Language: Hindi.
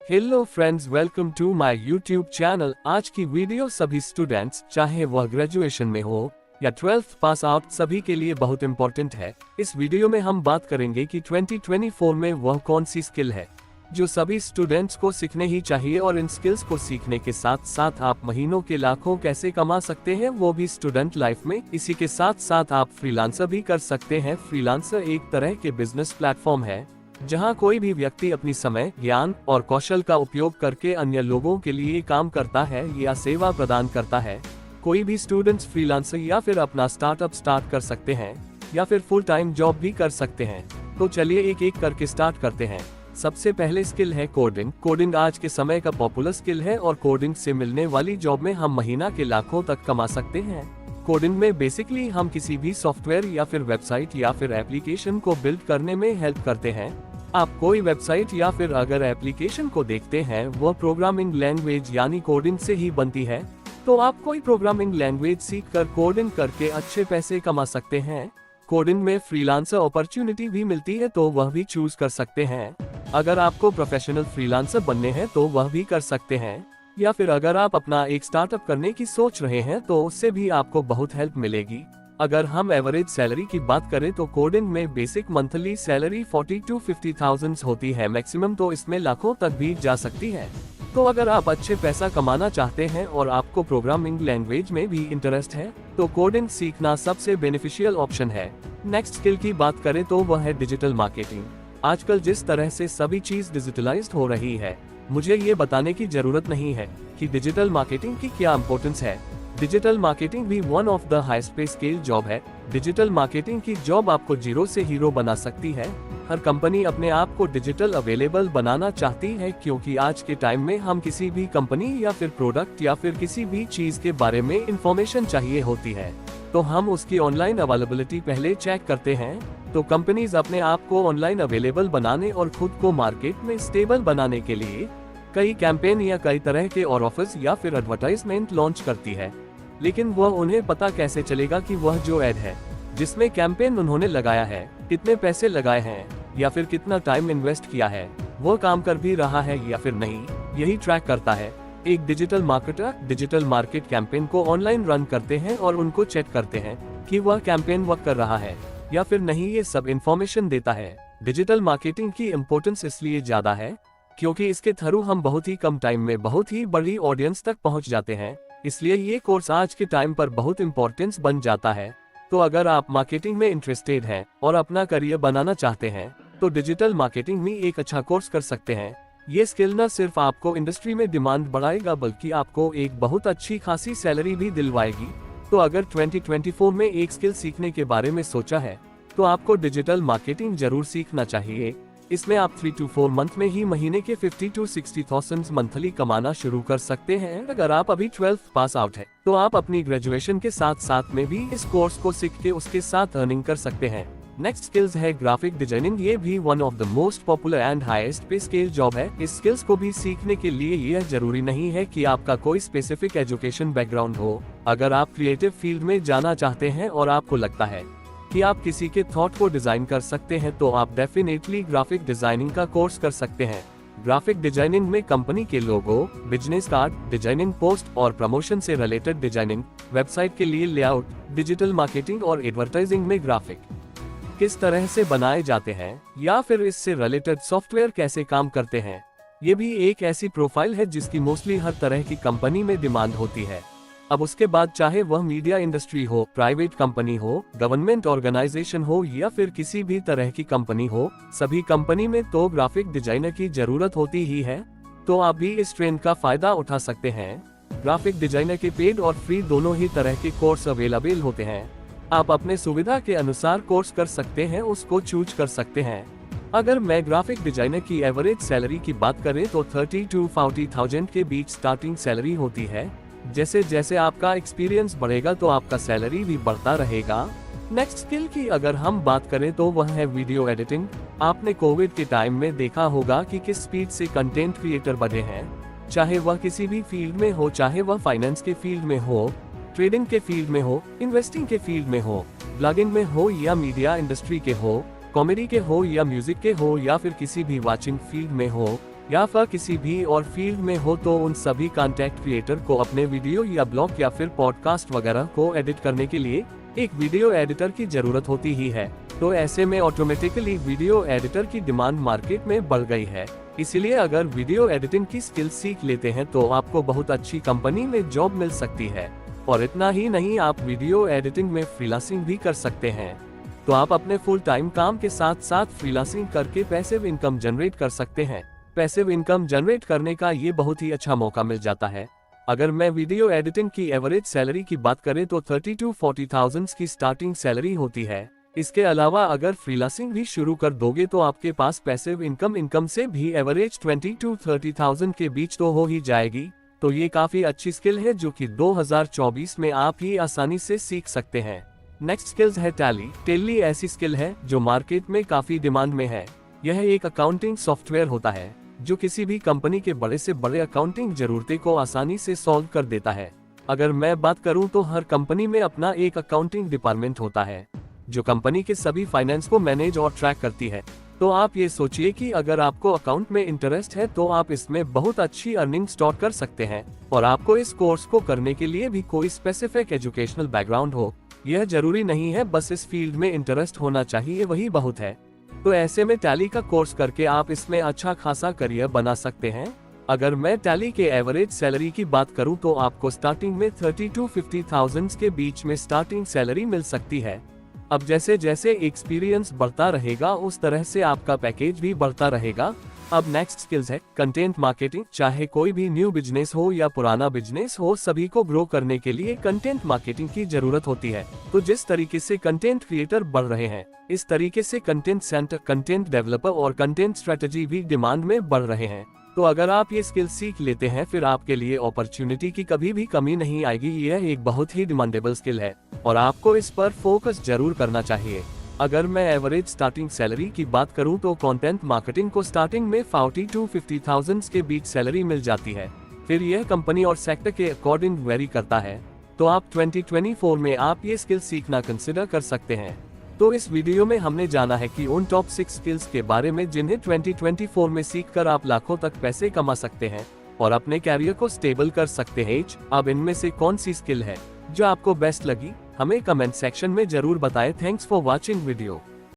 Hello friends, welcome to my YouTube channel. आज की वीडियो सभी स्टूडेंट्स, चाहे वह ग्रेजुएशन में हो या 12th पास आउट, सभी के लिए बहुत इंपॉर्टेंट है। इस वीडियो में हम बात करेंगे कि 2024 में वह कौन सी स्किल है जो सभी स्टूडेंट्स को सीखने ही चाहिए, और इन स्किल्स को सीखने के साथ साथ आप महीनों के लाखों कैसे कमा सकते हैं, वो भी स्टूडेंट लाइफ में। इसी के साथ साथ आप फ्रीलांसर भी कर सकते हैं। फ्रीलांसर एक तरह के बिजनेस प्लेटफॉर्म है जहां कोई भी व्यक्ति अपनी समय, ज्ञान और कौशल का उपयोग करके अन्य लोगों के लिए काम करता है या सेवा प्रदान करता है। कोई भी स्टूडेंट्स फ्रीलांसर या फिर अपना स्टार्टअप स्टार्ट कर सकते हैं या फिर फुल टाइम जॉब भी कर सकते हैं। तो चलिए एक एक करके स्टार्ट करते हैं। सबसे पहले स्किल है कोडिंग। कोडिंग आज के समय का पॉपुलर स्किल है और कोडिंग से मिलने वाली जॉब में हम महीना के लाखों तक कमा सकते हैं। कोडिंग में बेसिकली हम किसी भी सॉफ्टवेयर या फिर वेबसाइट या फिर एप्लीकेशन को बिल्ड करने में हेल्प करते हैं। आप कोई वेबसाइट या फिर अगर एप्लीकेशन को देखते हैं वह प्रोग्रामिंग लैंग्वेज यानी कोडिंग से ही बनती है, तो आप कोई प्रोग्रामिंग लैंग्वेज सीखकर कोडिंग करके अच्छे पैसे कमा सकते हैं। कोडिंग में फ्रीलांसर अपॉर्चुनिटी भी मिलती है, तो वह भी चूज कर सकते हैं। अगर आपको प्रोफेशनल फ्रीलांसर बनने हैं तो वह भी कर सकते हैं, या फिर अगर आप अपना एक स्टार्टअप करने की सोच रहे हैं तो उससे भी आपको बहुत हेल्प मिलेगी। अगर हम एवरेज सैलरी की बात करें तो कोडिंग में बेसिक मंथली सैलरी 40 to 50,000 होती है, मैक्सिमम तो इसमें लाखों तक भी जा सकती है। तो अगर आप अच्छे पैसा कमाना चाहते हैं और आपको प्रोग्रामिंग लैंग्वेज में भी इंटरेस्ट है तो कोडिंग सीखना सबसे बेनिफिशियल ऑप्शन है। नेक्स्ट स्किल की बात करें तो वह है डिजिटल मार्केटिंग। आजकल जिस तरह से सभी चीज डिजिटलाइज्ड हो रही है, मुझे ये बताने की जरूरत नहीं है कि डिजिटल मार्केटिंग की क्या इंपॉर्टेंस है। डिजिटल मार्केटिंग भी वन ऑफ द हाईएस्ट पे स्केल जॉब है। डिजिटल मार्केटिंग की जॉब आपको जीरो से हीरो बना सकती है। हर कंपनी अपने आप को डिजिटल अवेलेबल बनाना चाहती है, क्योंकि आज के टाइम में हम किसी भी कंपनी या फिर प्रोडक्ट या फिर किसी भी चीज के बारे में इंफॉर्मेशन चाहिए होती है तो हम उसकी ऑनलाइन अवेलेबिलिटी पहले चेक करते हैं। तो कंपनीज अपने आप को ऑनलाइन अवेलेबल बनाने और खुद को मार्केट में स्टेबल बनाने के लिए कई कैंपेन या कई तरह के और ऑफर्स या फिर एडवर्टाइजमेंट लॉन्च करती है। लेकिन वह उन्हें पता कैसे चलेगा कि वह जो ऐड है जिसमें कैंपेन उन्होंने लगाया है, कितने पैसे लगाए हैं या फिर कितना टाइम इन्वेस्ट किया है, वो काम कर भी रहा है या फिर नहीं, यही ट्रैक करता है। एक digital marketer digital market campaign को ऑनलाइन रन करते हैं और उनको चेक करते हैं कि वह कैंपेन वर्क कर रहा है या फिर नहीं, ये सब इंफॉर्मेशन देता है। डिजिटल मार्केटिंग की इम्पोर्टेंस इसलिए ज्यादा है क्योंकि इसके थ्रू हम बहुत ही कम टाइम में बहुत ही बड़ी ऑडियंस तक पहुंच जाते हैं। इसलिए ये कोर्स आज के टाइम पर बहुत इंपॉर्टेंस बन जाता है। तो अगर आप मार्केटिंग में इंटरेस्टेड हैं और अपना करियर बनाना चाहते हैं तो डिजिटल मार्केटिंग में एक अच्छा कोर्स कर सकते हैं। ये स्किल न सिर्फ आपको इंडस्ट्री में डिमांड बढ़ाएगा बल्कि आपको एक बहुत अच्छी खासी सैलरी भी दिलवाएगी। तो अगर 2024 में एक स्किल सीखने के बारे में सोचा है तो आपको डिजिटल मार्केटिंग जरूर सीखना चाहिए। इसमें आप 3 to 4 मंथ में ही महीने के 50 to 60,000 मंथली कमाना शुरू कर सकते हैं। अगर आप अभी 12th पास आउट है तो आप अपनी ग्रेजुएशन के साथ साथ में भी इस कोर्स को सीख के उसके साथ अर्निंग कर सकते हैं। नेक्स्ट स्किल्स है ग्राफिक डिजाइनिंग। ये भी one of the most popular and highest पे स्केल जॉब है। इस स्किल्स को भी सीखने के लिए यह जरूरी नहीं है कि आपका कोई स्पेसिफिक एजुकेशन बैकग्राउंड हो। अगर आप क्रिएटिव फील्ड में जाना चाहते हैं और आपको लगता है कि आप किसी के थॉट को डिजाइन कर सकते हैं तो आप डेफिनेटली ग्राफिक डिजाइनिंग का कोर्स कर सकते हैं। ग्राफिक डिजाइनिंग में कंपनी के लोगो, बिजनेस कार्ड डिजाइनिंग, पोस्ट और प्रमोशन से रिलेटेड डिजाइनिंग, वेबसाइट के लिए लेआउट, डिजिटल मार्केटिंग और एडवर्टाइजिंग में ग्राफिक किस तरह से बनाए जाते हैं या फिर इससे रिलेटेड सॉफ्टवेयर कैसे काम करते हैं, ये भी एक ऐसी प्रोफाइल है जिसकी मोस्टली हर तरह की कंपनी में डिमांड होती है। अब उसके बाद चाहे वह मीडिया इंडस्ट्री हो, प्राइवेट कंपनी हो, गवर्नमेंट ऑर्गेनाइजेशन हो या फिर किसी भी तरह की कंपनी हो, सभी कंपनी में तो ग्राफिक डिजाइनर की जरूरत होती ही है। तो आप भी इस ट्रेंड का फायदा उठा सकते हैं। ग्राफिक डिजाइनर के पेड और फ्री दोनों ही तरह के कोर्स अवेलेबल होते हैं। आप अपने सुविधा के अनुसार कोर्स कर सकते हैं, उसको चूज कर सकते हैं। अगर मैं ग्राफिक डिजाइनर की एवरेज सैलरी की बात करें तो 30 to 40,000 के बीच स्टार्टिंग सैलरी होती है। जैसे जैसे आपका एक्सपीरियंस बढ़ेगा तो आपका सैलरी भी बढ़ता रहेगा। नेक्स्ट स्किल की अगर हम बात करें तो वह है वीडियो एडिटिंग। आपने कोविड के टाइम में देखा होगा कि किस स्पीड से कंटेंट क्रिएटर बढ़े हैं, चाहे वह किसी भी फील्ड में हो, चाहे वह फाइनेंस के फील्ड में हो, ट्रेडिंग के फील्ड में हो, इन्वेस्टिंग के फील्ड में हो, ब्लॉगिंग में हो या मीडिया इंडस्ट्री के हो, कॉमेडी के हो या म्यूजिक के हो या फिर किसी भी वाचिंग फील्ड में हो। या फिर किसी भी और फील्ड में हो तो उन सभी कंटेंट क्रिएटर को अपने वीडियो या ब्लॉग या फिर पॉडकास्ट वगैरह को एडिट करने के लिए एक वीडियो एडिटर की जरूरत होती ही है। तो ऐसे में ऑटोमेटिकली वीडियो एडिटर की डिमांड मार्केट में बढ़ गई है। इसलिए अगर वीडियो एडिटिंग की स्किल सीख लेते हैं तो आपको बहुत अच्छी कंपनी में जॉब मिल सकती है। और इतना ही नहीं, आप वीडियो एडिटिंग में फ्रीलांसिंग भी कर सकते हैं। तो आप अपने फुल टाइम काम के साथ साथ फ्रीलांसिंग करके पैसिव इनकम जनरेट कर सकते हैं। पैसिव इनकम जनरेट करने का ये बहुत ही अच्छा मौका मिल जाता है। अगर मैं वीडियो एडिटिंग की एवरेज सैलरी की बात करें तो 30 to 40,000 की स्टार्टिंग सैलरी होती है। इसके अलावा अगर फ्रीलांसिंग भी शुरू कर दोगे तो आपके पास पैसिव इनकम से भी एवरेज 20 to 30,000 के बीच तो हो ही जाएगी। तो ये काफी अच्छी स्किल है जो कि 2024 में आप ही आसानी से सीख सकते हैं। नेक्स्ट स्किल्स है टैली। टैली ऐसी स्किल है जो मार्केट में काफी डिमांड में है। यह एक अकाउंटिंग सॉफ्टवेयर होता है जो किसी भी कंपनी के बड़े से बड़े अकाउंटिंग जरूरतें को आसानी से सॉल्व कर देता है। अगर मैं बात करूं तो हर कंपनी में अपना एक अकाउंटिंग डिपार्टमेंट होता है जो कंपनी के सभी फाइनेंस को मैनेज और ट्रैक करती है। तो आप ये सोचिए कि अगर आपको अकाउंट में इंटरेस्ट है तो आप इसमें बहुत अच्छी अर्निंग स्टार्ट कर सकते हैं। और आपको इस कोर्स को करने के लिए भी कोई स्पेसिफिक एजुकेशनल बैकग्राउंड हो, यह जरूरी नहीं है, बस इस फील्ड में इंटरेस्ट होना चाहिए, वही बहुत है। तो ऐसे में टैली का कोर्स करके आप इसमें अच्छा खासा करियर बना सकते हैं। अगर मैं टैली के एवरेज सैलरी की बात करूं तो आपको स्टार्टिंग में 30 to 50,000 के बीच में स्टार्टिंग सैलरी मिल सकती है। अब जैसे जैसे एक्सपीरियंस बढ़ता रहेगा उस तरह से आपका पैकेज भी बढ़ता रहेगा। अब नेक्स्ट स्किल्स है कंटेंट मार्केटिंग। चाहे कोई भी न्यू बिजनेस हो या पुराना बिजनेस हो, सभी को ग्रो करने के लिए कंटेंट मार्केटिंग की जरूरत होती है। तो जिस तरीके से कंटेंट क्रिएटर बढ़ रहे हैं, इस तरीके से कंटेंट सेंटर, कंटेंट डेवलपर और कंटेंट स्ट्रेटेजी भी डिमांड में बढ़ रहे हैं। तो अगर आप ये स्किल सीख लेते हैं फिर आपके लिए अपॉर्चुनिटी की कभी भी कमी नहीं आएगी। यह एक बहुत ही डिमांडेबल स्किल है और आपको इस पर फोकस जरूर करना चाहिए। अगर मैं एवरेज स्टार्टिंग सैलरी की बात करूं तो कंटेंट मार्केटिंग को स्टार्टिंग में 40 to 50,000 के बीच सैलरी मिल जाती है। फिर यह कंपनी और सेक्टर के अकॉर्डिंग वेरी करता है। तो आप 2024 में आप ये स्किल सीखना कंसिडर कर सकते हैं। तो इस वीडियो में हमने जाना है कि उन टॉप 6 स्किल्स के बारे में जिन्हें 2024 में सीखकर आप लाखों तक पैसे कमा सकते हैं और अपने कैरियर को स्टेबल कर सकते हैं। अब इनमें से कौन सी स्किल है जो आपको बेस्ट लगी, हमें कमेंट सेक्शन में जरूर बताएं। Thanks for watching video.